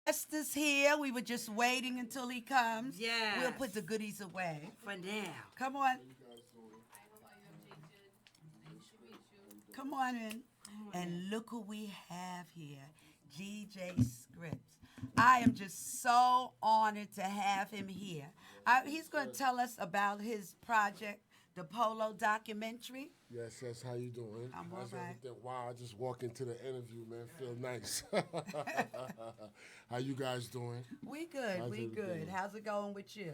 Guest is here. We were just waiting until he comes. Yes. We'll put the goodies away. For now. Come on. Come on in. And look who we have here. GJ Scripps. I am just so honored to have him here. He's going to tell us about his project, the Polo documentary. Yes, how you doing? I'm all How's right. everything? Wow, I just walked into the interview, man. Feel nice. How you guys doing? We good, How's we good. everything? How's it going with you?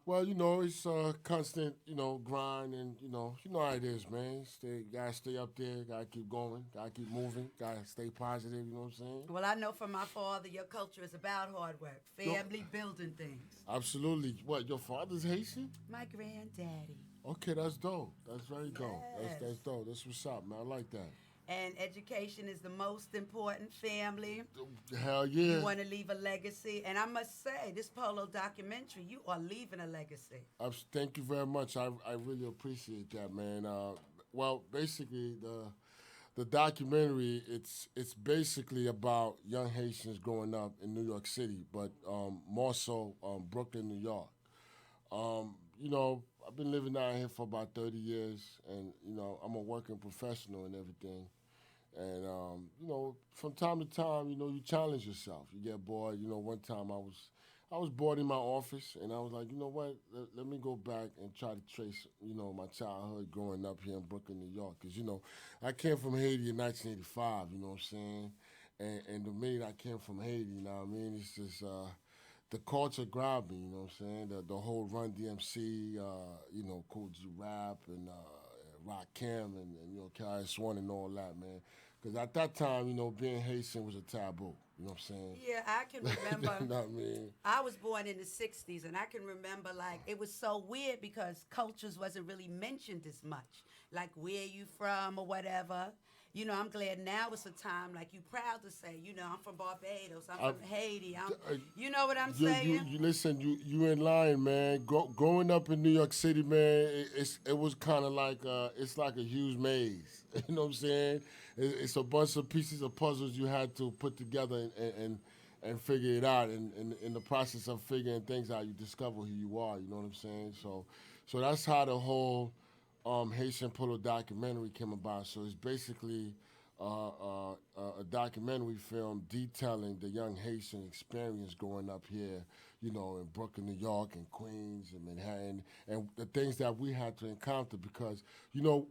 Well, it's a constant, grind, and you know how it is, man. Gotta stay up there, gotta keep going, gotta keep moving, gotta stay positive. You know what I'm saying? Well, I know from my father, your culture is about hard work, family, building things. Absolutely. What? Your father's Haitian? My granddaddy. Okay, that's dope. That's very dope. Yes. That's dope. That's what's up, man. I like that. And education is the most important, family. Hell yeah. You want to leave a legacy. And I must say, this Polo documentary, you are leaving a legacy. Thank you very much. I really appreciate that, man. Well, basically, the documentary it's basically about young Haitians growing up in New York City, but more so Brooklyn, New York. I've been living out here for about 30 years, and I'm a working professional and everything. And from time to time, you challenge yourself. You get bored. One time I was bored in my office, and I was like, you know what? Let me go back and try to trace, my childhood growing up here in Brooklyn, New York. Because I came from Haiti in 1985. You know what I'm saying? And the minute I came from Haiti, you know what I mean? It's just the culture grabbed me. You know what I'm saying? The whole Run DMC, Cool G Rap and Rakim and KRS One and all that, man. Because at that time, being Haitian was a taboo. You know what I'm saying? Yeah, I can remember. You know what I mean? I was born in the 60s, and I can remember, like, it was so weird because cultures wasn't really mentioned as much. Like, where you from or whatever. I'm glad now it's a time, like, you proud to say, I'm from Barbados, I'm from Haiti. You know what I'm saying? You listen, you in line, man. Growing up in New York City, man, it was kind of like it's like a huge maze. You know what I'm saying? It's a bunch of pieces of puzzles you had to put together and figure it out. And in the process of figuring things out, you discover who you are. You know what I'm saying? So that's how the whole Haitian Polo documentary came about. So it's basically a documentary film detailing the young Haitian experience growing up here, in Brooklyn, New York, and Queens, and Manhattan, and the things that we had to encounter. Because,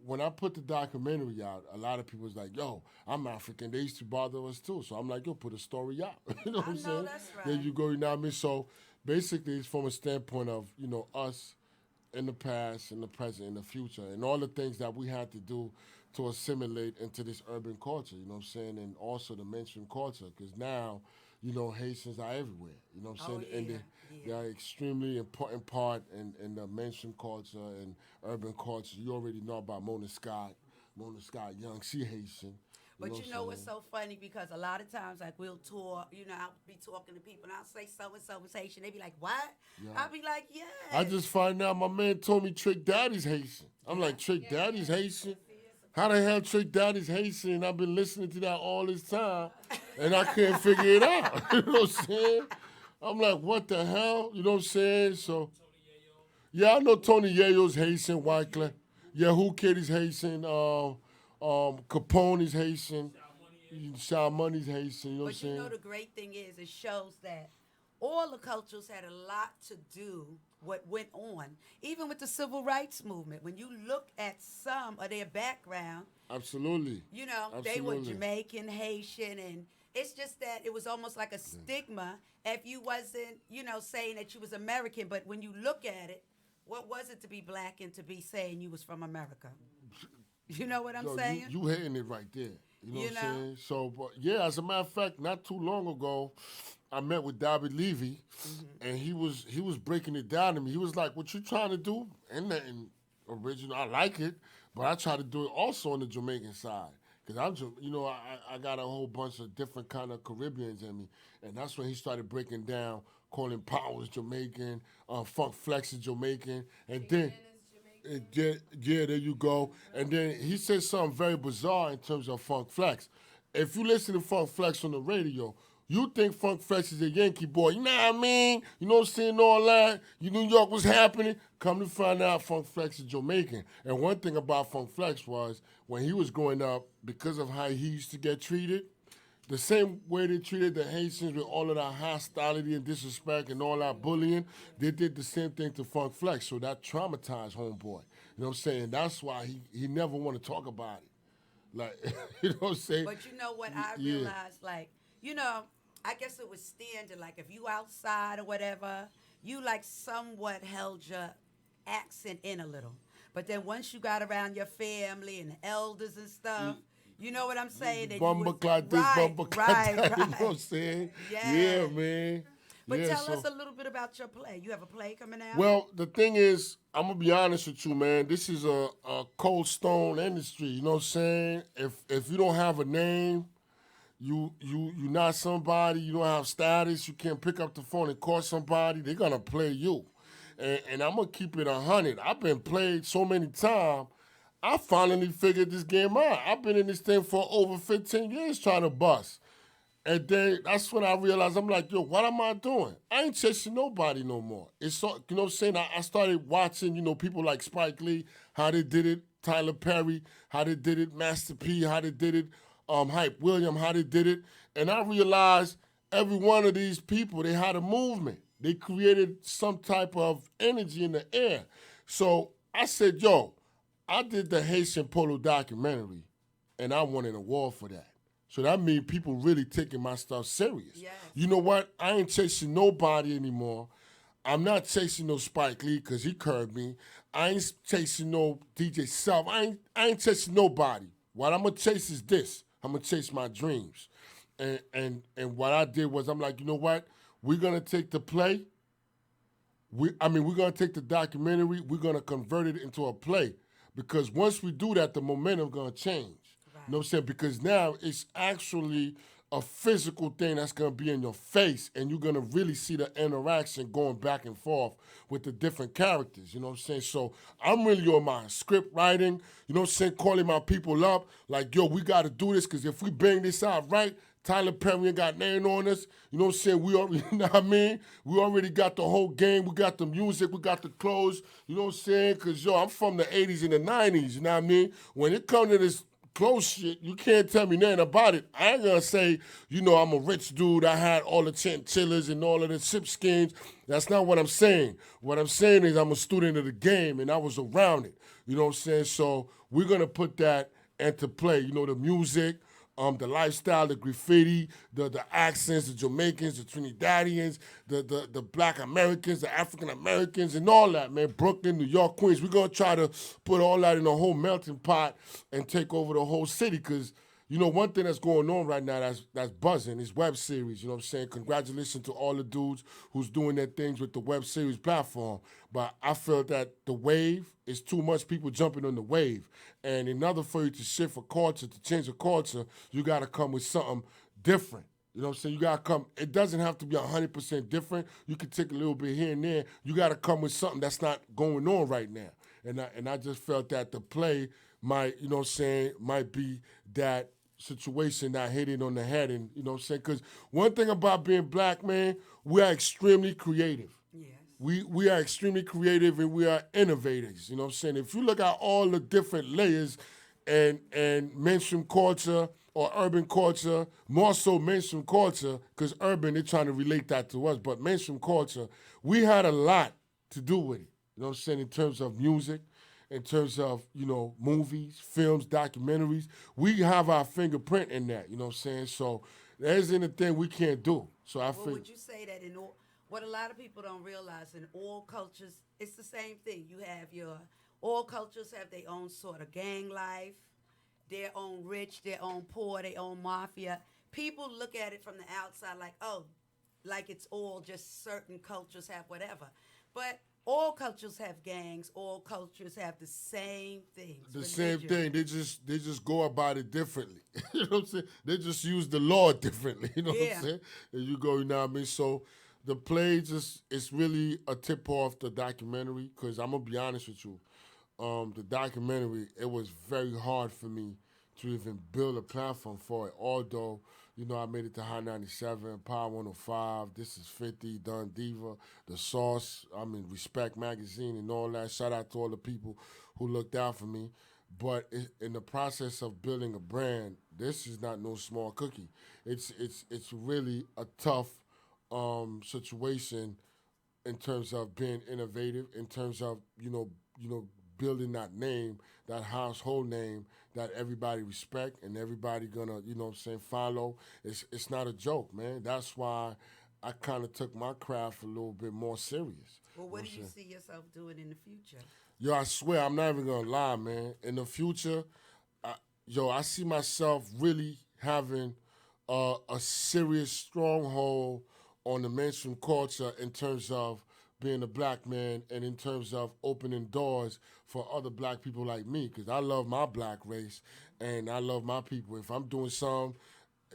when I put the documentary out, a lot of people was like, yo, I'm African. They used to bother us too. So I'm like, yo, put a story out. You know what I'm saying? That's right. There you go, you know what I mean? So basically, it's from a standpoint of, us in the past, in the present, in the future, and all the things that we had to do to assimilate into this urban culture, you know what I'm saying, and also the mainstream culture, because now, Haitians are everywhere, you know what I'm saying, and they are extremely important part in the mainstream culture and urban culture. You already know about Mona Scott Young, she Haitian. But what I'm what's saying? so funny, because a lot of times, like, we'll tour, I'll be talking to people, and I'll say so-and-so was Haitian. They be like, what? Yeah. I'll be like, yeah. I just find out my man told me Trick Daddy's Haitian. I'm like, Trick Daddy's Haitian? How the hell Trick Daddy's Haitian? And I've been listening to that all this time, and I can't figure it out. You know what I'm saying? I'm like, what the hell? You know what I'm saying? So, yeah, I know Tony Yayo's Haitian, Wycliffe. Yeah, Who Kid is Haitian. Capone's Haitian. Shaw Money's Haitian. You know what I'm But saying? the great thing is, it shows that all the cultures had a lot to do what went on, even with the civil rights movement. When you look at some of their background, Absolutely. they were Absolutely. Jamaican, Haitian, and it's just that it was almost like a stigma if you wasn't, saying that you was American. But when you look at it, what was it to be black and to be saying you was from America? You know what I'm Yo, saying? You hitting it right there. You know You what I'm know? saying? So, but yeah, as a matter of fact, not too long ago, I met with David Levy, and he was breaking it down to me. He was like, "What you trying to do?" And original, I like it, but I try to do it also on the Jamaican side. Cause I got a whole bunch of different kind of Caribbeans in me, and that's when he started breaking down, calling Powers Jamaican, Funk Flex is Jamaican, and then yeah, there you go. And then he said something very bizarre in terms of Funk Flex. If you listen to Funk Flex on the radio, You think Funk Flex is a Yankee boy. You know what I mean? You know what I'm saying? All that. You New York was happening. Come to find out Funk Flex is Jamaican. And one thing about Funk Flex was when he was growing up, because of how he used to get treated, the same way they treated the Haitians with all of that hostility and disrespect and all that bullying, they did the same thing to Funk Flex. So that traumatized homeboy. You know what I'm saying? That's why he never want to talk about it. Like, you know what I'm saying? But you know what I Yeah. realized, like, you know, I guess it was standard. Like, if you outside or whatever, you like somewhat held your accent in a little. But then once you got around your family and the elders and stuff, you know what I'm saying? Then you was Bumba clot this, right, bumba clot right, that. You know what I'm right. saying? Yeah. Yeah, man. But Yeah, tell us so. a little bit about your play. You have a play coming out? Well, the thing is, I'm gonna be honest with you, man. This is a cold stone industry. You know what I'm saying? If you don't have a name, you not somebody. You don't have status. You can't pick up the phone and call somebody. They're gonna play you, and I'm gonna keep it 100. I've been played so many times. I finally figured this game out. I've been in this thing for over 15 years trying to bust. And then that's when I realized I'm like, yo, what am I doing? I ain't chasing nobody no more. It's so, you know what I'm saying? I started watching, people like Spike Lee, how they did it, Tyler Perry, how they did it, Master P, how they did it, Hype William, how they did it. And I realized every one of these people, they had a movement. They created some type of energy in the air. So I said, yo, I did the Haitian Polo documentary, and I won an award for that. So that means people really taking my stuff serious. Yes. You know what? I ain't chasing nobody anymore. I'm not chasing no Spike Lee because he curved me. I ain't chasing no DJ Self. I ain't chasing nobody. What I'm gonna chase is this. I'm gonna chase my dreams. And what I did was I'm like, you know what? We're gonna take the play. We're gonna take the documentary. We're gonna convert it into a play because once we do that, the momentum gonna change. You know what I'm saying? Because now it's actually a physical thing that's gonna be in your face, and you're gonna really see the interaction going back and forth with the different characters. You know what I'm saying? So I'm really on my script writing. You know what I'm saying? Calling my people up, like, yo, we gotta do this because if we bang this out right, Tyler Perry ain't got nothing on us. You know what I'm saying? We already, you know what I mean? We already got the whole game. We got the music. We got the clothes. You know what I'm saying? Because, yo, I'm from the 80s and the 90s. You know what I mean? When it comes to this close shit, you can't tell me nothing about it. I ain't gonna say, I'm a rich dude. I had all the chinchillas and all of the sheepskins. That's not what I'm saying. What I'm saying is I'm a student of the game and I was around it. You know what I'm saying? So we're gonna put that into play. The music, the lifestyle, the graffiti, the accents, the Jamaicans, the Trinidadians, the Black Americans, the African Americans, and all that, man. Brooklyn, New York, Queens. We're gonna try to put all that in a whole melting pot and take over the whole city. Cause one thing that's going on right now that's buzzing is web series. You know what I'm saying? Congratulations to all the dudes who's doing their things with the web series platform. But I feel that the wave is too much people jumping on the wave. And in order for you to shift a culture, to change a culture, you got to come with something different. You know what I'm saying? You got to come. It doesn't have to be 100% different. You can take a little bit here and there. You got to come with something that's not going on right now. And I just felt that the play might, might be that situation that hit it on the head. And, you know what I'm saying? Because one thing about being black, man, we are extremely creative. Yes. We are extremely creative and we are innovators. You know what I'm saying? If you look at all the different layers and mainstream culture or urban culture, more so mainstream culture, because urban, they're trying to relate that to us, but mainstream culture, we had a lot to do with it. You know what I'm saying? In terms of music, in terms of, movies, films, documentaries, we have our fingerprint in that, you know what I'm saying? So there isn't a thing we can't do. So I Well, would you say that what a lot of people don't realize in all cultures, it's the same thing. All cultures have their own sort of gang life, their own rich, their own poor, their own mafia. People look at it from the outside like, oh, like it's all just certain cultures have whatever. But all cultures have gangs. All cultures have the same things. The religion. same thing. They just go about it differently. You know what I'm saying? They just use the law differently. You know what Yeah. I'm saying? And you go, you know what I mean? So the play it's really a tip off the documentary because I'm gonna be honest with you. The documentary, it was very hard for me to even build a platform for it. Although, You know, I made it to High 97, Power 105. This is 50, Don Diva, The Sauce. I'm in Respect Magazine and all that. Shout out to all the people who looked out for me. But in the process of building a brand, this is not no small cookie. It's really a tough situation in terms of being innovative, in terms of building that name, that household name that everybody respect and everybody gonna what I'm saying follow. It's not a joke, man. That's why I kind of took my craft a little bit more serious. Well, You know what what do I'm you saying? see yourself doing in the future? Yo, I swear I'm not even gonna lie, man. In the future, I see myself really having a serious stronghold on the mainstream culture in terms of being a black man and in terms of opening doors for other black people like me because I love my black race and I love my people. If I'm doing something,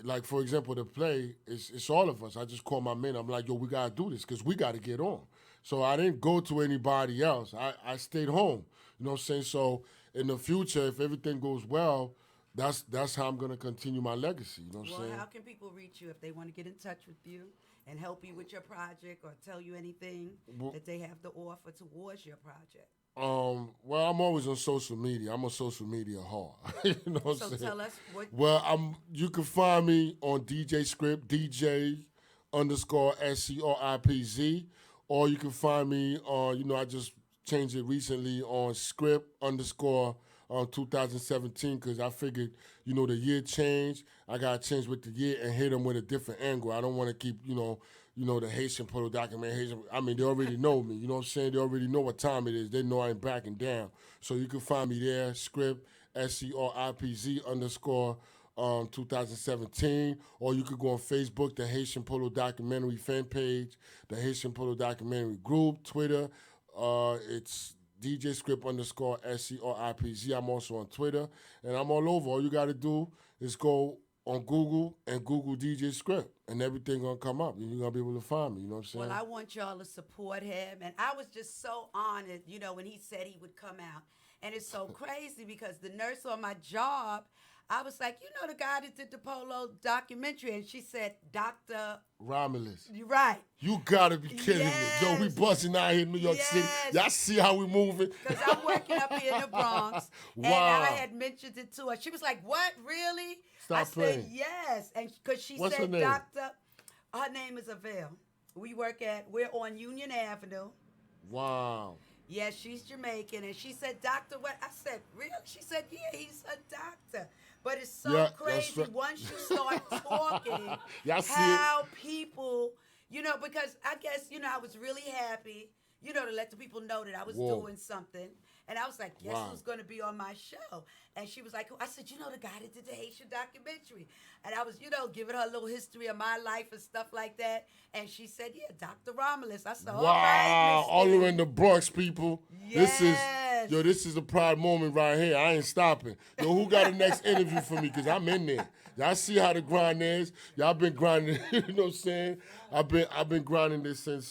like for example, the play, it's all of us. I just call my men. I'm like, yo, we gotta do this because we gotta get on. So I didn't go to anybody else. I stayed home. You know what I'm saying? So in the future, if everything goes well, that's how I'm gonna continue my legacy. You know what I'm Well, saying? how can people reach you if they want to get in touch with you and help you with your project or tell you anything that they have to offer towards your project? Well, I'm always on social media. I'm a social media whore. You know what So I'm saying? tell us what. Well, you can find me on DJ Script, DJ underscore SCRIPZ, or you can find me on, I just changed it recently on Script underscore 2017 because I figured, the year changed. I got to change with the year and hit them with a different angle. I don't want to keep, the Haitian Polo document. I mean, they already know me. You know what I'm saying? They already know what time it is. They know I ain't backing down. So you can find me there, Script, SCRIPZ underscore 2017, or you could go on Facebook, the Haitian Polo Documentary fan page, the Haitian Polo Documentary group, Twitter. It's DJ Script underscore SCRIPZ. I'm also on Twitter, and I'm all over. All you got to do is go on Google and Google DJ Script, and everything gonna come up, and you're gonna be able to find me. You know what I'm saying? Well, I want y'all to support him, and I was just so honored, when he said he would come out, and it's so crazy because the nurse on my job, I was like, the guy that did the Polo documentary, and she said, Doctor. Romulus. You're right. You gotta be kidding me. Yo, we Yes. buzzing out here in New York City. Yes. Y'all see how we moving? Because I'm working up here in the Bronx, and Wow. I had mentioned it to her. She was like, "What, really?" Stop I playing. said, "Yes," and because she What's said, her name? "Doctor," her name is Avelle. We're on Union Avenue. Wow. Yeah, she's Jamaican, and she said, "Doctor, what?" I said, "Really?" She said, "Yeah, he's a doctor." But it's so Yeah, that's crazy right. once you start talking, Y'all see how people, because I guess, I was really happy, to let the people know that I was Whoa. doing something. And I was like, guess Wow. who's going to be on my show? And she was like, I said, the guy that did the Haitian documentary. And I was, giving her a little history of my life and stuff like that. And she said, yeah, Dr. Romulus. I said, all right, Wow. All the way mister. in the Bronx, people. Yes. This is a proud moment right here. I ain't stopping. Yo, who got the next interview for me? Because I'm in there. Y'all see how the grind is. Y'all been grinding, you know what I'm saying? I've been grinding this since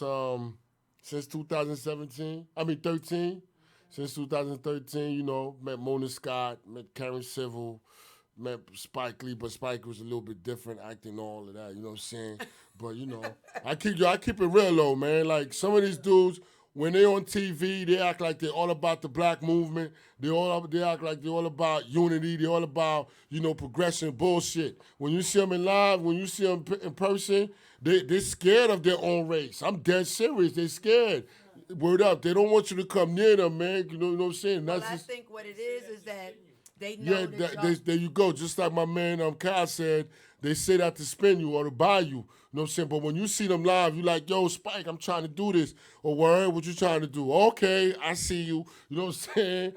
2017. 13. Since 2013, met Mona Scott, met Karen Civil, met Spike Lee, but Spike was a little bit different, acting all of that, you know what I'm saying? But I keep it real though, man. Like some of these dudes, when they on TV, they act like they're all about the black movement. They act like they're all about unity. They're all about progression bullshit. When you see them in live, when you see them in person, they're scared of their own race. I'm dead serious. They're scared. Word up. They don't want you to come near them, man. You know what I'm saying? Well, That's I just, think what it is that they know yeah, that y'all. there you go. Just like my man Kyle said, they say that to spin you or to buy you. You know what I'm saying? But when you see them live, you like, yo, Spike, I'm trying to do this. Or word, what you trying to do? Okay, I see you. You know what I'm saying?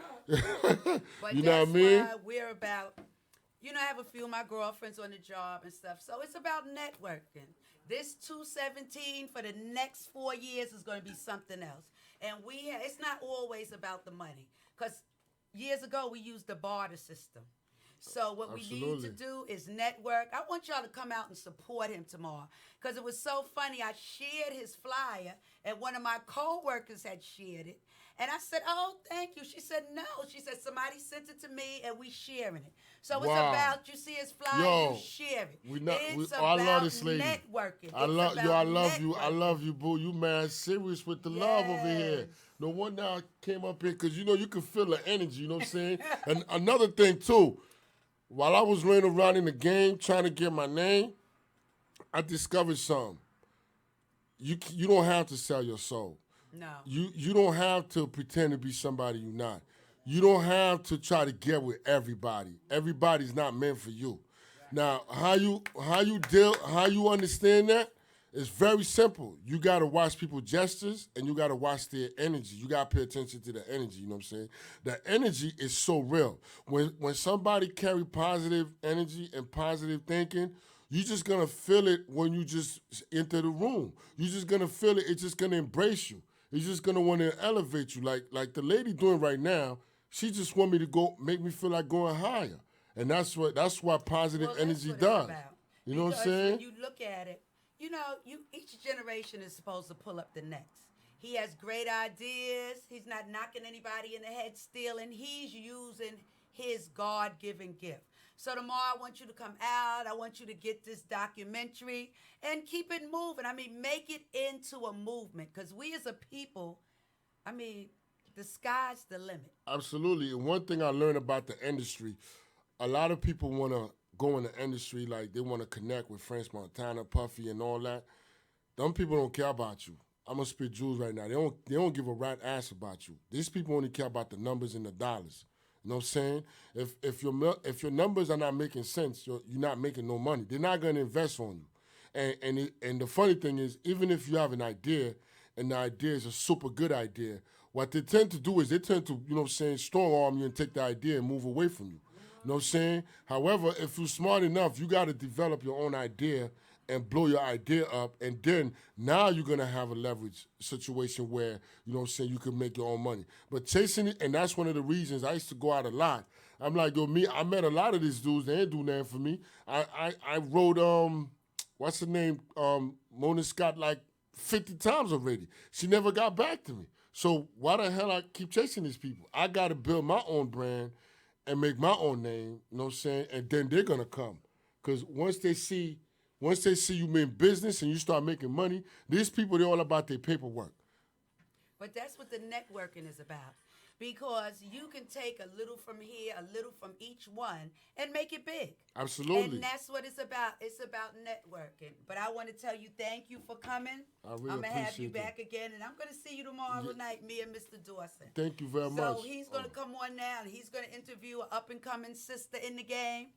But You know that's what I mean? why we're about, I have a few of my girlfriends on the job and stuff. So it's about networking. This 217 for the next 4 years is going to be something else. And it's not always about the money. Because years ago, we used the barter system. So what we need to Absolutely. do is network. I want y'all to come out and support him tomorrow because it was so funny. I shared his flyer, and one of my coworkers had shared it, and I said, "Oh, thank you." She said, "No." She said, "Somebody sent it to me, and we sharing it." So it's Wow. about you see his flyer, you Yo, share it. we not. We, It's oh, I love about this lady. networking. I It's love yo. about I love you. I networking. love you, boo. You man serious with the love over here. Yes. No wonder I came up here because you know you can feel the energy. You know what I'm saying? And another thing too, while I was running around in the game trying to get my name, I discovered something. You don't have to sell your soul. No. You don't have to pretend to be somebody you're not. You don't have to try to get with everybody. Everybody's not meant for you. Now, how you understand that? It's very simple. You gotta watch people's gestures and you gotta watch their energy. You gotta pay attention to the energy, you know what I'm saying? The energy is so real. When somebody carry positive energy and positive thinking, you're just gonna feel it when you just enter the room. You're just gonna feel it. It's just gonna embrace you. It's just gonna want to elevate you. Like the lady doing right now. She just want me to go, make me feel like going higher, and that's what positive Well, that's energy what it's does. about. You know what I'm Because when saying? you look at it, you know, each generation is supposed to pull up the next. He has great ideas. He's not knocking anybody in the head, stealing. He's using his God-given gift. So tomorrow, I want you to come out. I want you to get this documentary and keep it moving. I mean, make it into a movement because we as a people, I mean, the sky's the limit. Absolutely. And one thing I learned about the industry, a lot of people want to go in the industry like they want to connect with French Montana, Puffy, and all that. Them people don't care about you. I'm gonna spit jewels right now. They don't give a rat ass about you. These people only care about the numbers and the dollars. You know what I'm saying? If your numbers are not making sense, you're not making no money. They're not gonna invest on you. And the funny thing is, even if you have an idea and the idea is a super good idea, what they tend to do is they tend to, you know what I'm saying, strong arm you and take the idea and move away from you. You know what I'm saying? However, if you're smart enough, you got to develop your own idea and blow your idea up, and then now you're gonna have a leverage situation where you know what I'm saying you can make your own money. But chasing it, and that's one of the reasons I used to go out a lot. I'm like, yo, me, I met a lot of these dudes. They ain't do nothing for me. I wrote what's her name? Mona Scott like 50 times already. She never got back to me. So why the hell I keep chasing these people? I got to build my own brand and make my own name, you know what I'm saying? And then they're gonna come. Cause once they see you in business and you start making money, these people they're all about their paperwork. But that's what the networking is about. Because you can take a little from here, a little from each one, and make it big. Absolutely. And that's what it's about. It's about networking. But I want to tell you, thank you for coming. I really I'm going to have you appreciate that. back again, and I'm going to see you tomorrow Yeah. night, me and Mr. Dawson. Thank you very much. So he's going to come on now, and he's going to interview an up-and-coming sister in the game.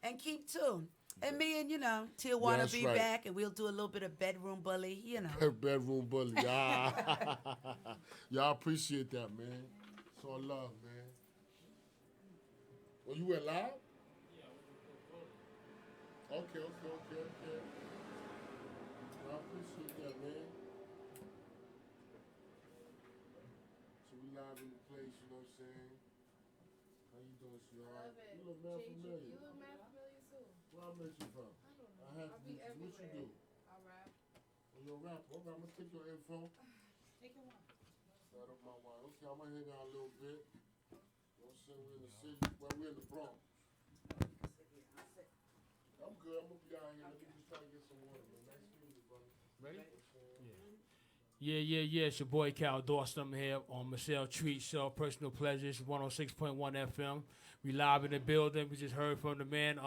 And keep tuned. And me and, Tijuana that's be right. back, and we'll do a little bit of bedroom bully. Bedroom bully. Yeah. Y'all appreciate that, man. It's all love, man. Oh, you went live? Okay. Well, I appreciate that, man. So we live in the place, you know what I'm saying? How you doing, sweetheart? Love it. You look mad Change familiar. You look mad familiar too. Where I met you from? I don't know. I have I'll to be meet you. What you do? everywhere. I rap. Oh, you're a rapper. Okay, I'm going to take your info. Take your one. Start up my wine. Okay, I'm going to hang out a little bit. You know what I'm saying? We're in the city. Well, we're in the Bronx. I'm good. I'm going to be out here. Let me just try to get some water, man. Nice meeting you, brother. Ready? Yeah. It's your boy Cal Dawson here on Michelle Treat Show, Personal Pleasures, 106.1 FM. We live in the building. We just heard from the man,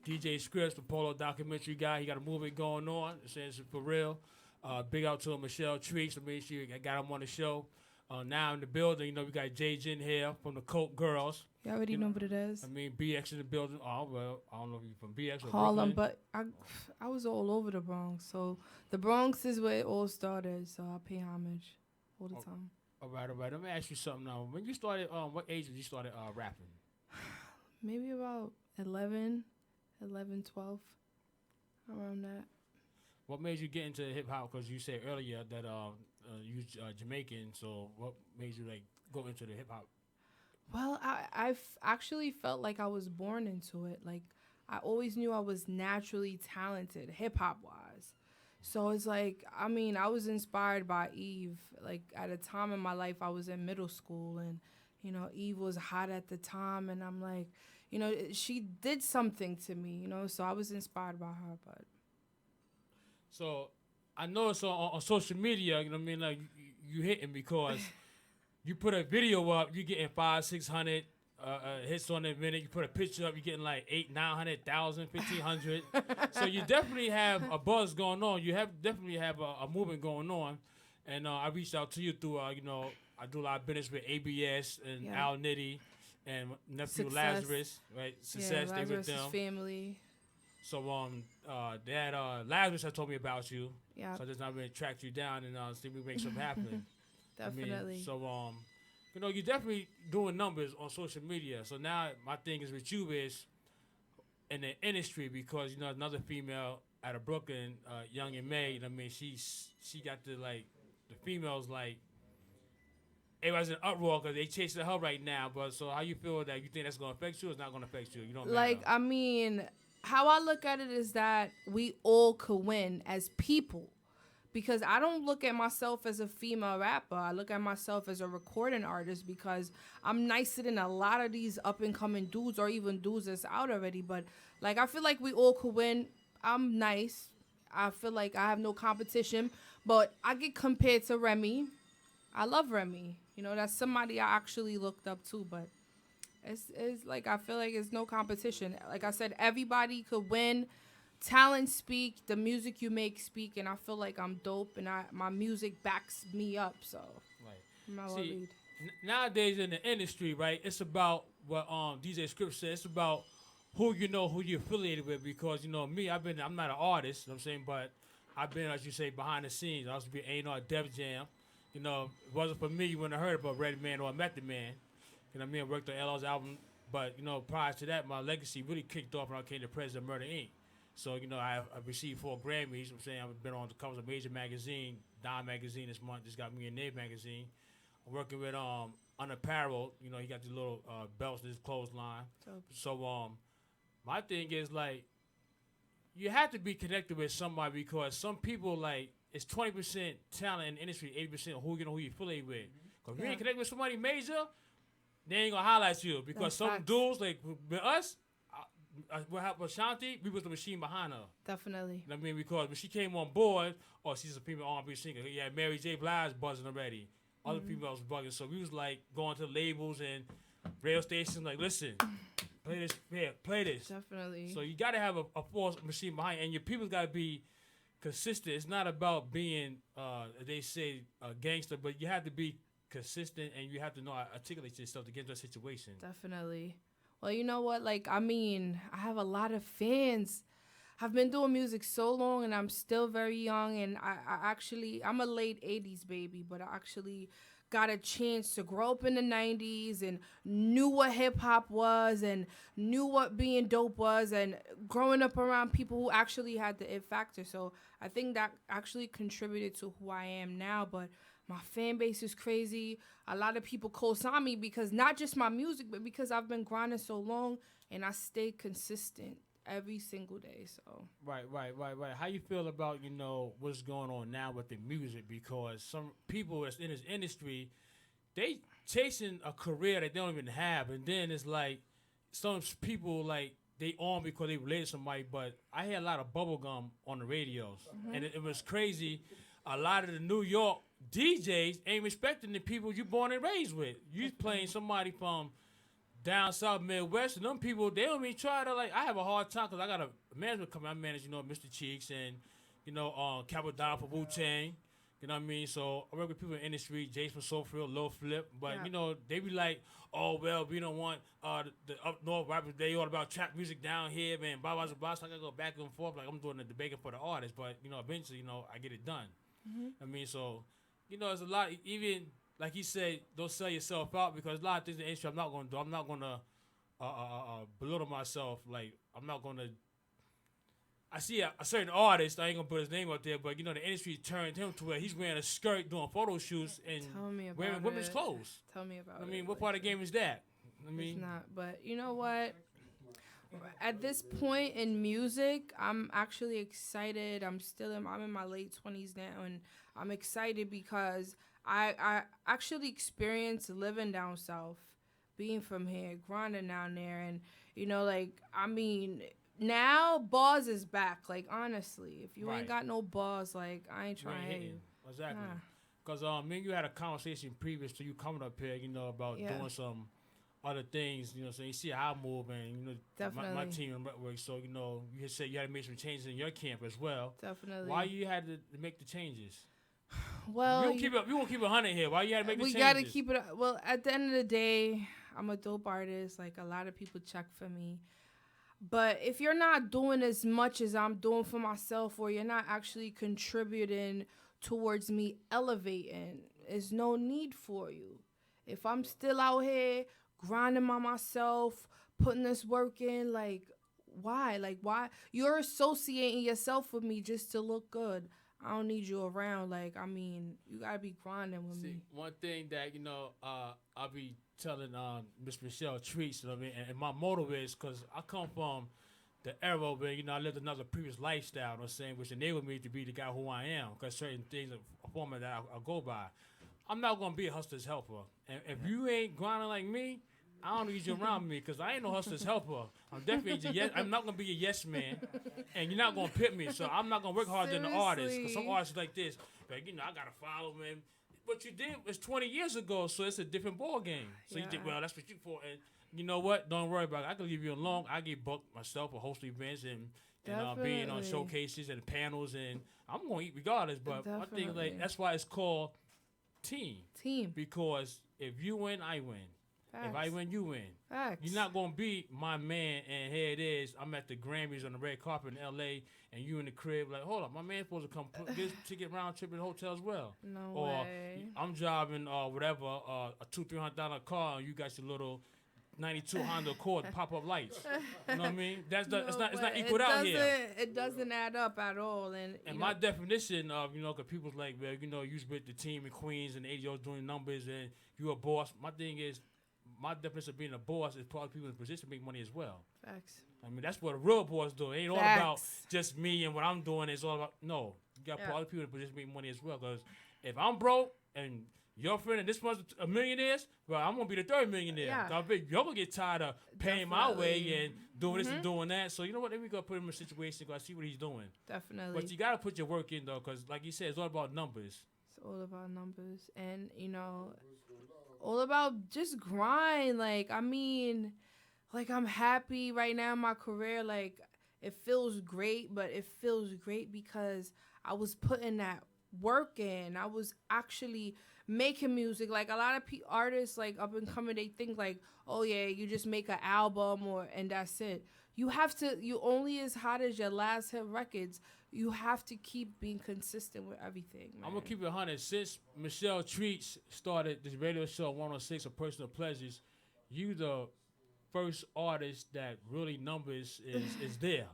DJ Scripps, the Polo documentary guy. He got a movie going on. It says for real. Big out to Michelle Treat. So make sure you got him on the show. Now in the building, we got Jay Jin here from the Coke Girls. You already know what it is. I mean, BX in the building. Oh, well, I don't know if you're from BX or Harlem, Brooklyn. but I was all over the Bronx. So the Bronx is where it all started. So I pay homage all the time. All right. Let me ask you something now. When you started, what age did you start rapping? Maybe about 11, 12, around that. What made you get into hip hop? Because you said earlier that you Jamaican. So what made you go into the hip hop? Well, actually felt like I was born into it. Like, I always knew I was naturally talented, hip hop wise. So it's like, I mean, I was inspired by Eve. Like, at a time in my life, I was in middle school, and, Eve was hot at the time. And I'm like, she did something to me, so I was inspired by her. But So I know it's on social media. You know what I mean? Like you hitting because you put a video up, you getting 500-600 hits on a minute. You put a picture up, you're getting like 800-900,000, 1,500. So you definitely have a buzz going on. You definitely have a movement going on. And I reached out to you through I do a lot of business with ABS and Yeah. Al Nitty and nephew Success. Lazarus, right? Success, they with Lazarus' them. family. So that Lazarus had told me about you. Yeah, So I just not really tracked you down and see if we make something happen. definitely. I mean, so you're definitely doing numbers on social media. So now my thing is with you is in the industry because another female out of Brooklyn, Young and May. You know what I mean, she got the females like. Everybody's in uproar because they chasing her right now. But so how you feel that you think that's gonna affect you or it's not gonna affect you? You don't Like, matter. I mean, how I look at it is that we all could win as people. Because I don't look at myself as a female rapper. I look at myself as a recording artist because I'm nicer than a lot of these up and coming dudes or even dudes that's out already. But like, I feel like we all could win. I'm nice. I feel like I have no competition. But I get compared to Remy. I love Remy. That's somebody I actually looked up to. But it's like, I feel like it's no competition. Like I said, everybody could win. Talent speak, the music you make speak, and I feel like I'm dope, and my music backs me up. So Right. I'm not See, worried. Nowadays in the industry, right, it's about what DJ Script said. It's about who you're affiliated with because me, I'm not an artist, you know what I'm saying, but I've been, as you say, behind the scenes. I used to be A&R Def Jam. It wasn't for me, you wouldn't have heard about Red Man or Method Man. You know what I mean? I worked on LL's album, but prior to that, my legacy really kicked off when I came to President Murder Inc. So, I've received 4 Grammys. You know what I'm saying? I've been on the covers of Major Magazine, Dime Magazine this month. Just got me a Nave Magazine. I'm working with Unapparel. He got the little belts in his clothesline. Dope. So, my thing is, like, you have to be connected with somebody because some people, like, it's 20% talent in the industry, 80% who you affiliate with. Because if you ain't connected with somebody major, they ain't going to highlight you. Because That's some facts. dudes, like, with us, what happened with Shanti, we was the machine behind her. Definitely. You know what I mean? Because when she came on board, she's a female R&B singer. Yeah, Mary J. Blige buzzing already. Other females buzzing. So we was like going to labels and radio stations like, listen, play this, play this. Definitely. So you got to have a force machine behind you. And your people got to be consistent. It's not about being, they say, a gangster, but you have to be consistent and you have to know how to articulate yourself to get into a situation. Definitely. Well, you know what? Like, I mean, I have a lot of fans. I've been doing music so long and I'm still very young. And I'm a late 80s baby, but I actually got a chance to grow up in the 90s and knew what hip hop was and knew what being dope was and growing up around people who actually had the it factor. So I think that actually contributed to who I am now. But my fan base is crazy. A lot of people co-sign me because not just my music, but because I've been grinding so long and I stay consistent every single day. So Right. How you feel about, what's going on now with the music? Because some people that's in this industry, they chasing a career that they don't even have. And then it's like some people like they on because they related to somebody. But I hear a lot of bubblegum on the radios. And it was crazy. A lot of the New York DJs ain't respecting the people you born and raised with. You playing somebody from down south Midwest, and them people, they don't even try to, like, I have a hard time because I got a management company. I manage, Mr. Cheeks and, Capital for Wu-Tang. You know what I mean? So I work with people in the industry, Jason Soulfield, Lil Flip. But, they be like, oh, well, we don't want the up north rappers. They all about trap music down here, man. Blah, blah, blah. So I got to go back and forth. Like, I'm doing the debating for the artist. But, eventually, I get it done. I mean, so, there's a lot, even, like he said, don't sell yourself out because a lot of things in the industry I'm not going to do. I'm not going to belittle myself. Like, I'm not going to, I see a certain artist, I ain't going to put his name out there, but, the industry turned him to where he's wearing a skirt, doing photo shoots, and tell me about wearing women's it. clothes. Tell me about it. I mean, what part of the game is that? I mean, It's not. But you know what? At this point in music, I'm actually excited. I'm in my late 20s now, and I'm excited because I actually experienced living down south, being from here, grinding down there, and like I mean, now bars is back. Like honestly, if you Right. ain't got no bars, like I ain't you ain't trying to hit hitting. you. Exactly. Nah. Because me and you had a conversation previous to you coming up here, about Yeah. doing some other things, so you see how I move and, my Definitely. team and network. So, you had said you had to make some changes in your camp as well. Definitely. Why you had to make the changes? Well, we won't keep it 100 here. Why you had to make the we changes? gotta keep it. Well, at the end of the day, I'm a dope artist. Like a lot of people check for me. But if you're not doing as much as I'm doing for myself, or you're not actually contributing towards me elevating, there's no need for you. If I'm still out here grinding by myself, putting this work in, like, why? Like, why? You're associating yourself with me just to look good. I don't need you around. Like, I mean, you gotta be grinding with me. One thing that I'll be telling Miss Michelle Treats, you know what I mean, and my motto is because I come from the era where I lived another previous lifestyle, you know what I'm saying, which enabled me to be the guy who I am. Because certain things are a format that I go by. I'm not gonna be a hustler's helper, and if you ain't grinding like me, I don't need you around me because I ain't no hustler's helper. I'm definitely I'm not gonna be a yes man, and you're not gonna pit me. So I'm not gonna work harder than the artist. Because some artists like this, like I gotta follow him. What you did was 20 years ago, so it's a different ball game. So you think, well, that's what you for, and you know what? Don't worry about it. I can leave you alone. I get booked myself for hosting events and being on showcases and panels, and I'm gonna eat regardless. But I think that's why it's called team. Because if you win, I win. Facts. If I win, you win. Facts. You're not gonna be my man, and here it is. I'm at the Grammys on the red carpet in L.A., and you in the crib like, hold up, my man's supposed to come get his ticket round trip in the hotel as well. No or way. I'm driving whatever a $200-300 car, and you got your little 92 Honda Accord pop-up lights. You know what I mean? It's not equal out here. It doesn't add up at all. And my definition of because people's like, well, you with the team in Queens and the 80s doing numbers, and you a boss. My thing is, my definition of being a boss is probably people in a position to make money as well. Facts. I mean, that's what a real boss do. It ain't all about just me and what I'm doing. It's all about, no. You got probably people in a position to make money as well. Because if I'm broke and your friend and this one's a millionaire, well, I'm going to be the third millionaire. Yeah. You're going to get tired of paying my way and doing this and doing that. So, you know what? Let me go put him in a situation because I see what he's doing. Definitely. But you got to put your work in, though, because like you said, it's all about numbers. It's all about numbers. And, all about just grind. Like, I mean, like, I'm happy right now in my career. Like, it feels great, but it feels great because I was putting that work in. I was actually making music. Like, a lot of artists, like, up and coming, they think, like, oh, yeah, you just make an album and that's it. You only as hot as your last hit records. You have to keep being consistent with everything, man. I'm going to keep it 100. Since Michelle Treats started this radio show, 106 of Personal Pleasures, you the first artist that really numbers is there.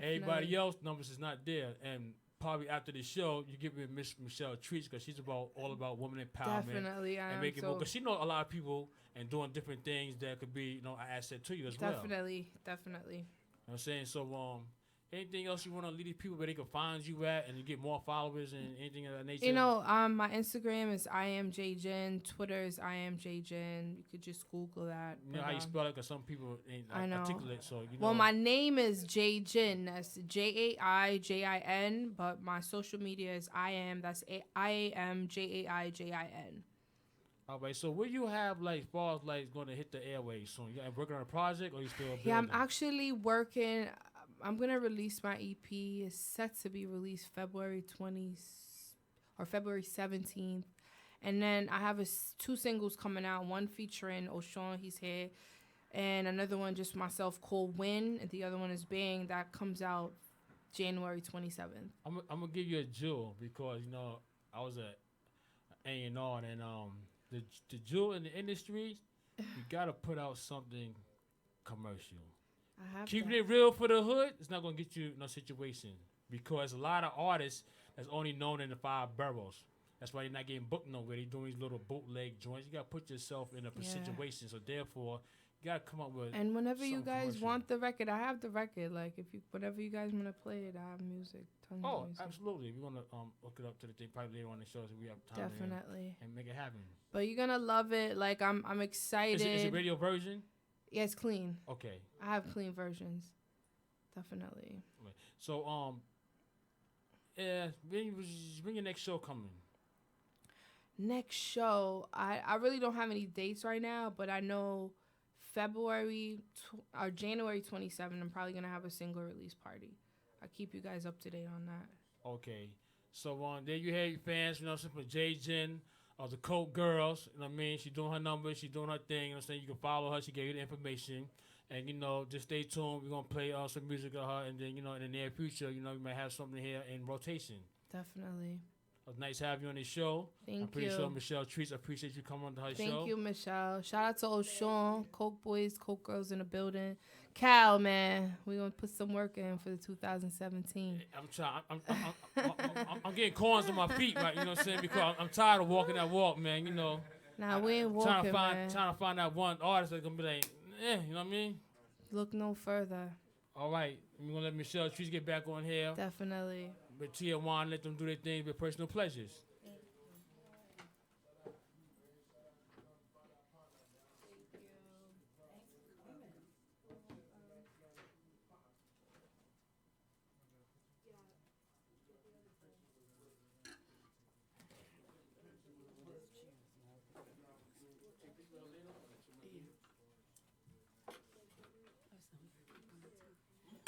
Everybody else, numbers is not there. And probably after the show, you give me Miss Michelle Treats because she's all about woman empowerment. Definitely, I and am. making more. Because she knows a lot of people and doing different things that could be an asset to you as well. Definitely. You know what I'm saying? So, anything else you want to lead these people where they can find you at and you get more followers and anything of that nature? My Instagram is IamJJin. Twitter is IamJJin. You could just Google that. You know how you spell it? Because some people ain't articulate. So, Well, my name is Jjin. That's JAIJIN. But my social media is IAM. That's IAMJAIJIN. All right. So, what you have, like, as far as, like, going to hit the airways soon? You working on a project or you still building? Yeah, I'm actually working. I'm going to release my EP. It's set to be released February 20th or February 17th. And then I have 2 singles coming out, one featuring O'Shawn, he's here, and another one just myself called Win, and the other one is Bang. That comes out January 27th. I'm going to give you a jewel because, I was a A&R, and the jewel in the industry, you got to put out something commercial. Keeping it real for the hood, it's not going to get you no situation because a lot of artists that's only known in the 5 boroughs. That's why you're not getting booked nowhere. They're doing these little bootleg joints. You got to put yourself in a Yeah. situation. So therefore, you got to come up with. And whenever you something guys commercial. want the record, I have the record. Like if you, whenever you guys want to play it, I have music. Tons of Oh, music. absolutely. We're gonna hook it up to the thing probably later on the show so we have time to Definitely. and make it happen. But you're gonna love it. Like I'm excited. Is it radio version? Yeah, it's clean. Okay. I have clean versions. Definitely. So yeah, when your next show coming? Next show, I really don't have any dates right now, but I know February or January 27th, I'm probably gonna have a single release party. I'll keep you guys up to date on that. Okay. So there you have your fans, you know, from J Jen, the Coke Girls, you know what I mean? She doing her numbers, she doing her thing, you know what I'm saying? You can follow her, she gave you the information. And, you know, just stay tuned. We're going to play some music of her. And then, you know, in the near future, you know, we might have something here in rotation. Definitely. It was nice having you on this show. Thank I'm pretty you. sure Michelle Treats, I appreciate you coming on to her show. Thank you, Michelle. Shout out to O'Shawn, Coke Boys, Coke Girls in the building. Cal, man, we're going to put some work in for the 2017. I'm trying. I'm getting corns on my feet, right? You know what I'm saying? Because I'm tired of walking that walk, man. You know. Nah, we ain't walking, man. Trying to find that one artist that's gonna be like, you know what I mean? Look no further. All right, we're gonna let Michelle Trees get back on here. Definitely. But Tia Juan, let them do their thing with personal pleasures.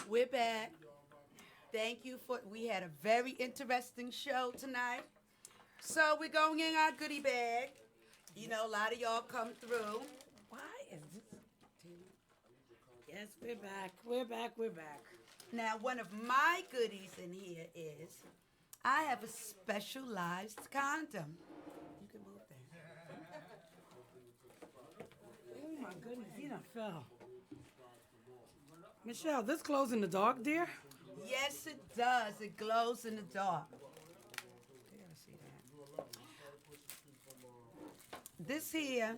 We're back. Thank you for. We had a very interesting show tonight. So we're going in our goodie bag. You know, a lot of y'all come through. Why is this? Yes, we're back. We're back. We're back. Now, one of my goodies in here is I have a specialized condom. You can move that. Oh my goodness, he done fell. Michelle, this glows in the dark, dear. Yes, it does. It glows in the dark. You gotta see that. This here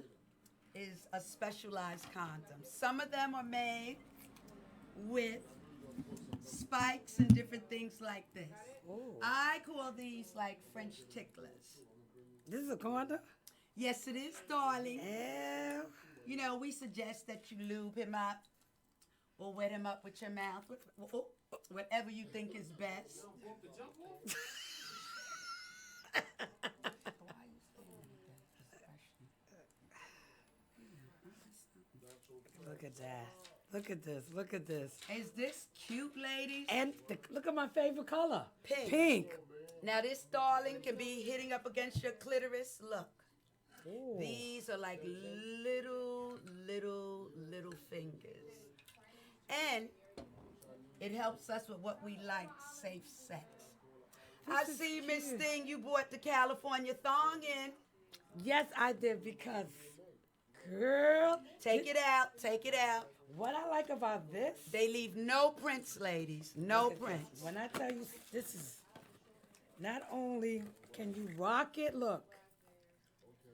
is a specialized condom. Some of them are made with spikes and different things like this. Ooh. I call these like French ticklers. This is a condom? Yes, it is, darling. Ew. You know, we suggest that you lube him up or wet him up with your mouth, whatever you think is best. Look at that. Look at this. Look at this. Is this cute, ladies? And look at my favorite color. Pink. Pink. Now, this, darling, can be hitting up against your clitoris. Look. Ooh. These are like little fingers. And it helps us with what we like, safe sex. I This is see, Miss cute. Thing, you brought the California thong in. Yes, I did because, girl. Take it out, take it out. What I like about this. They leave no prints, ladies. No Look at this. prints. When I tell you, this is not only can you rock it, look.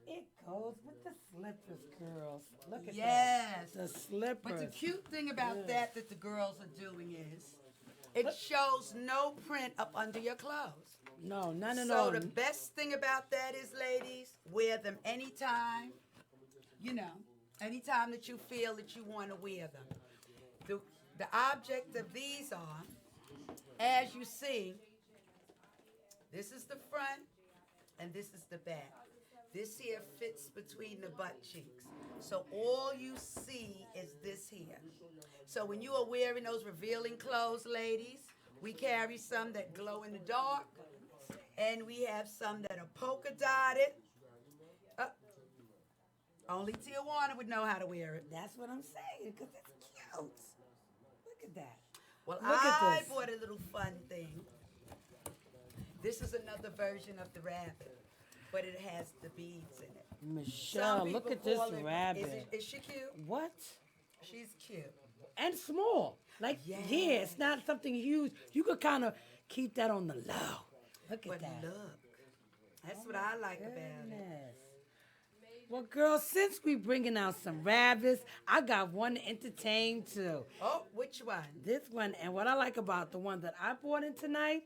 It goes with the slippers, girls. Look at Yes. that. The slippers. But the cute thing about Yes. that the girls are doing is it shows no print up under your clothes. No, no. So the best thing about that is, ladies, wear them anytime, you know, anytime that you feel that you want to wear them. The object of these are, as you see, this is the front and this is the back. This here fits between the butt cheeks. So all you see is this here. So when you are wearing those revealing clothes, ladies, we carry some that glow in the dark, and we have some that are polka dotted. Only Tijuana would know how to wear it. That's what I'm saying, because it's cute. Look at that. Well, Look at I this. bought a little fun thing. This is another version of the rabbit, but it has the beads in it. Michelle, Some look people at this call it- rabbit. Is she cute? What? She's cute. And small. Like, yeah, it's not something huge. You could kind of keep that on the low. Look at But that. look, that's what I I like about it. Goodness. Well, girls, since we bringing out some rabbits, I got one to entertain too. Oh, which one? This one, and what I like about the one that I brought in tonight,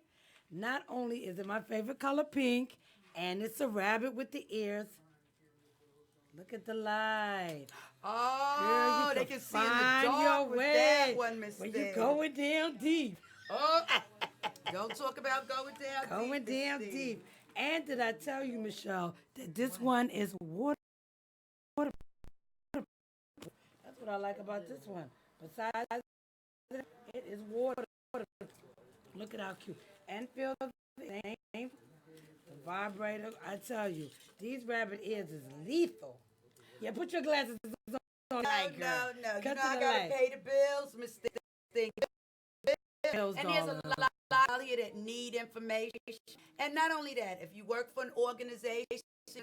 not only is it my favorite color pink, and it's a rabbit with the ears. Look at the light. Oh, Girl, you they can see in find the dark your with way. that one, Miss When Stan. you're going down deep. Oh, don't talk about going down Going deep. Miss down Stan. deep. And did I tell you, Michelle, that this one is water? That's what I like about this one. Besides, it is water. Look at how cute. And feel the same. The vibrator. I tell you, these rabbit ears is lethal. Yeah, put your glasses on. No, Light, girl. no. You Cut know to I the gotta light. pay the bills, Miss Thing. Bills, And there's a darling. lot out here that need information. And not only that, if you work for an organization,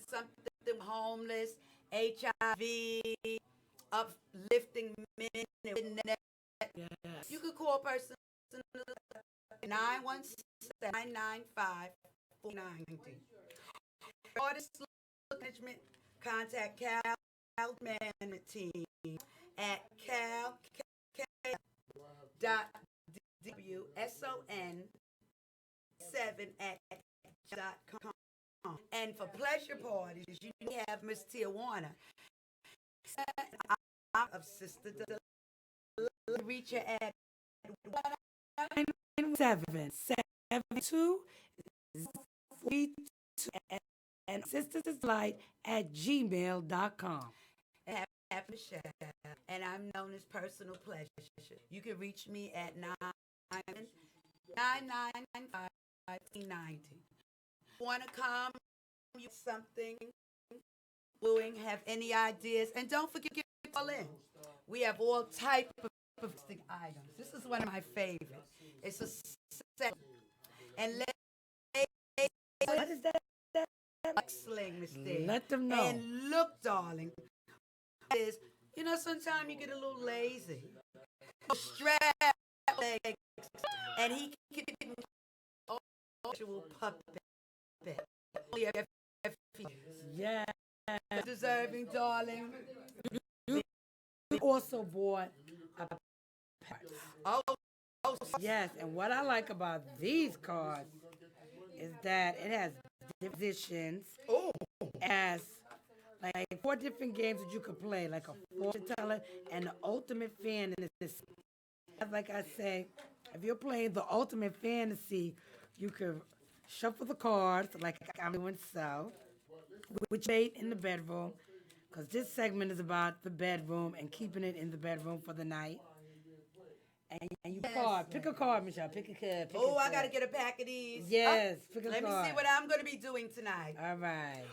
something homeless, HIV, uplifting men, and women, Yes. you could call person 916-995-4990. Artist management, contact Cal Management Team at cal.wson7@.com. And for pleasure parties, you have Miss Tijuana of Sister reach her at 772 and sisterslight@gmail.com. and have Michelle. And I'm known as Personal Pleasure. You can reach me at 995-90. Want to come? You something? Doing? Have any ideas? And don't forget to call in. We have all type of items. This is one of my favorites. It's a set. And What is that? sling, Miss Thing. Let them know. And look, darling, is sometimes you get a little lazy. Strap legs, and he can actual puppet. Only if Yeah. deserving, darling. You also bought a Oh, yes, and what I like about these cards is that it has positions as like 4 different games that you could play, like a fortune teller and the ultimate fan. And this, like I say, if you're playing the ultimate fantasy, you could shuffle the cards like I'm doing so, which made in the bedroom, because this segment is about the bedroom and keeping it in the bedroom for the night. And you pick a card, Michelle. Pick a card. I gotta get a pack of these. Yes, pick a Let card. me see what I'm gonna be doing tonight. All right.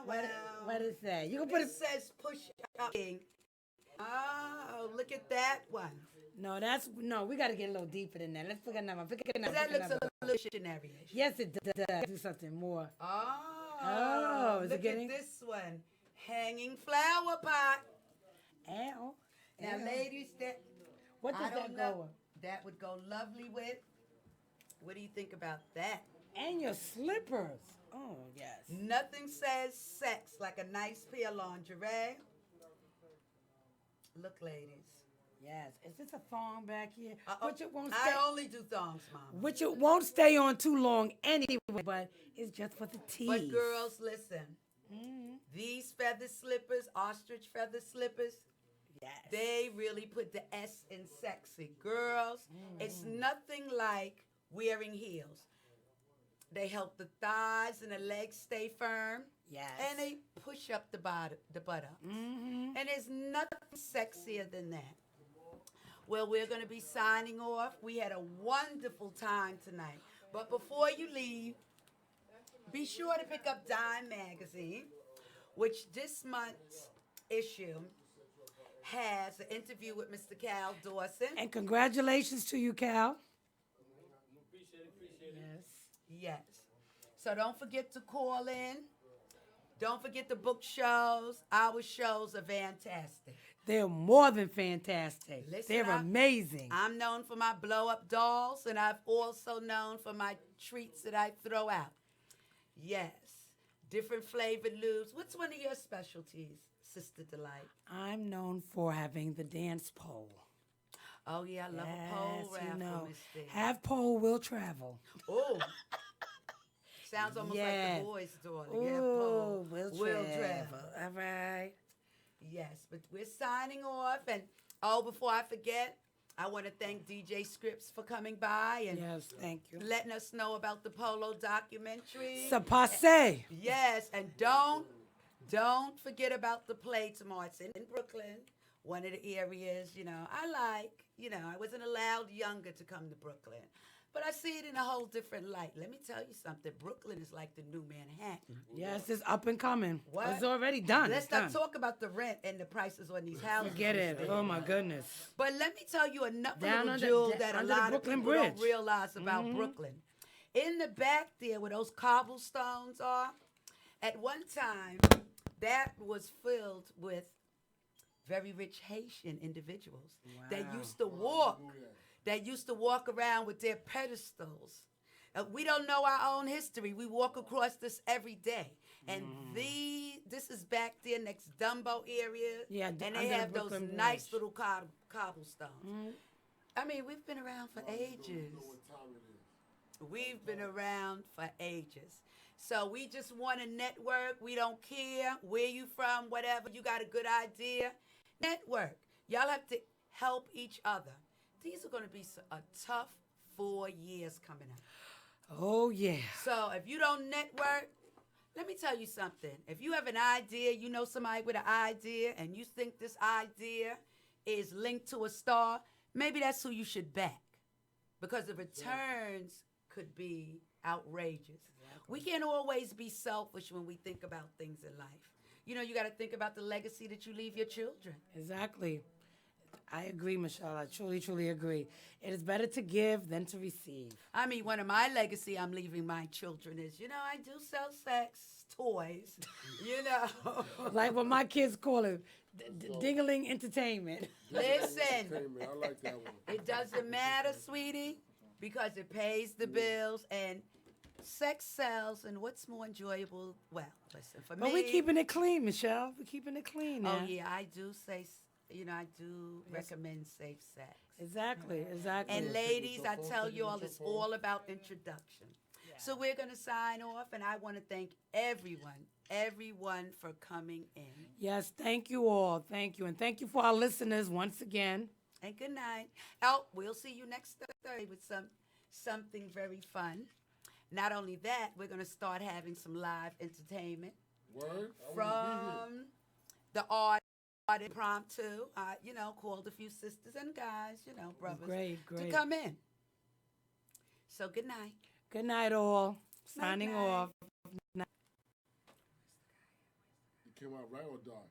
Well, What is that? You can put it it. says push up. Oh, look at that one. No, we got to get a little deeper than that. Let's pick another. Pick another. That pick looks another. a little dictionary. Yes, it does. Do something more. Oh, is it look getting- at this one. Hanging flower pot. Ow. Now, Ow. ladies, What does I don't that know. go with? That would go lovely with. What do you think about that? And your slippers. Oh, yes. Nothing says sex like a nice pair of lingerie. Look, ladies. Yes. Is this a thong back here? Uh-oh. Which it won't stay. I only do thongs, Mama. Which it won't stay on too long anyway, but it's just for the tease. But girls, listen. Mm-hmm. These feather slippers, ostrich feather slippers, Yes. they really put the S in sexy. Girls, it's nothing like wearing heels. They help the thighs and the legs stay firm. Yes. And they push up the butt up. Mm-hmm. And there's nothing sexier than that. Well, we're going to be signing off. We had a wonderful time tonight. But before you leave, be sure to pick up Dime Magazine, which this month's issue has an interview with Mr. Cal Dawson. And congratulations to you, Cal. Yes. Yes. So don't forget to call in. Don't forget the book shows. Our shows are fantastic. They're more than fantastic. Listen, They're amazing. I'm known for my blow-up dolls, and I've also known for my treats that I throw out. Yes. Different flavored lubes. What's one of your specialties, Sister Delight? I'm known for having the dance pole. Oh, yeah, I love a pole raffle, you know, Miss Thing. have pole will travel. Oh. Sounds almost like Yes. the boys' door. Like, Ooh, yeah, pole will travel. All right. Yes, but we're signing off. And, before I forget, I want to thank DJ Scripps for coming by and Yes, thank you. letting us know about the Polo documentary. C'est passé. Yes, and don't forget about the play tomorrow. It's in Brooklyn, one of the areas, I wasn't allowed younger to come to Brooklyn. But I see it in a whole different light. Let me tell you something. Brooklyn is like the new Manhattan. Yes, it's up and coming. What? It's already done. Let's It's not done. talk about the rent and the prices on these houses. Forget it. Oh, my goodness. But let me tell you another Down little under- jewel da- that a under the lot of Brooklyn people Bridge. don't realize about Brooklyn. In the back there where those cobblestones are, at one time, that was filled with very rich Haitian individuals that used to walk around with their pedestals. We don't know our own history. We walk across this every day. And this is back there next Dumbo area. Yeah, and under they the have those Brooklyn nice Bridge. little cobblestones. I mean, we've been around for ages. We've been around for ages. So we just want to network. We don't care where you from, whatever. You got a good idea. Network. Y'all have to help each other. These are going to be a tough 4 years coming up. Oh, yeah. So if you don't network, let me tell you something. If you have an idea, you know somebody with an idea, and you think this idea is linked to a star, maybe that's who you should back. Because the returns could be outrageous. We can't always be selfish when we think about things in life. You got to think about the legacy that you leave your children. Exactly. I agree, Michelle. I truly, truly agree. It is better to give than to receive. I mean, one of my legacy I'm leaving my children is, I do sell sex toys, Like what my kids call it, dingling entertainment. Listen, I like that one. it doesn't matter, sweetie, because it pays the bills and sex sells. And what's more enjoyable? Well, listen, for me. But we're keeping it clean, Michelle. We're keeping it clean now. Oh, yeah, I do say, I do recommend safe sex. Exactly. And ladies, I tell you all, it's all about introduction. So we're going to sign off, and I want to thank everyone for coming in. Yes, thank you all. Thank you. And thank you for our listeners once again. And good night. We'll see you next Thursday with something very fun. Not only that, we're going to start having some live entertainment Word? from the art impromptu. Called a few sisters and guys, brothers, Great. to come in. So good night. Good night, all. Signing Night. off. It came out right or dark?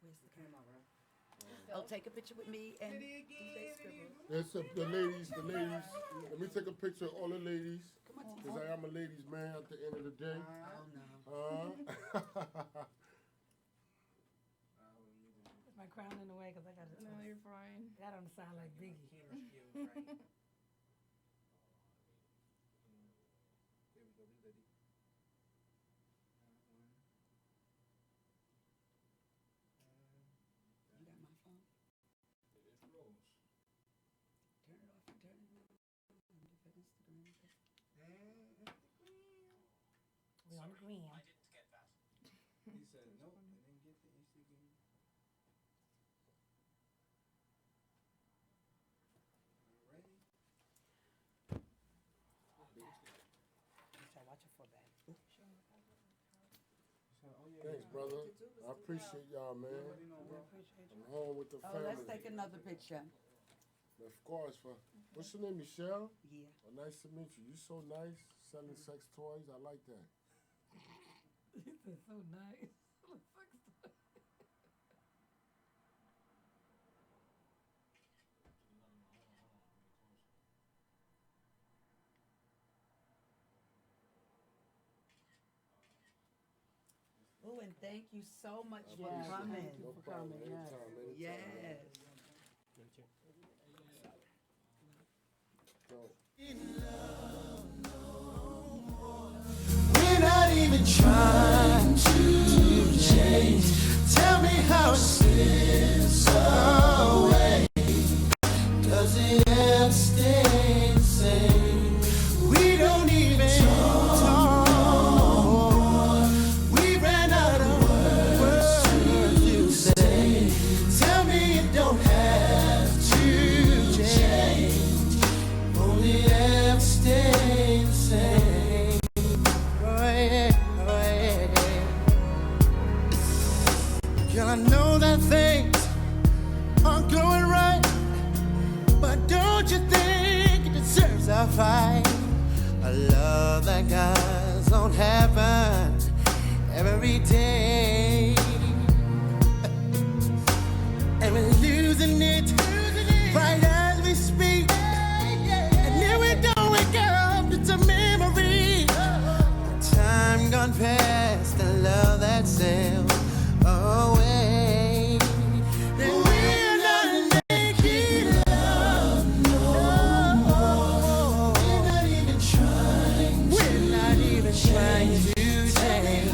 Where's the camera? Take a picture with me and DJ Scribble. That's the ladies. Let me take a picture of all the ladies. Because I am a ladies' man at the end of the day. Oh, no. Is my crown in the way? Because I got it. No, you're fine. That don't sound like Biggie. You got my phone? Turn it off and turn it on. Instagram. We on green. He said, nope, I didn't get the Instagram. Alrighty. Watch your foot back. He said, oh yeah. Thanks, brother. I appreciate y'all, man. I'm home with the Oh, family. let's take another picture. Of course. What's your name, Michelle? Yeah. Well, nice to meet you. You so nice, selling sex toys. I like that. It's so nice. Oh, and thank you so much for Appreciate it. coming. No problem. Anytime. Yes. So, We're not even even trying to change. Tell me how it slips away. Does it ever stay the same? We don't even talk. We ran out of words to say. Tell me it don't have to change. Only ever stay the same. Oh yeah, oh yeah. Girl, I know that things aren't going right, but don't you think it deserves a fight? A love that guys don't happen every day. And we're losing it right as we speak. And if we don't wake up, it's a memory. The time gone past, the love that sailed away. And we're not making love, no. We're not even trying to change.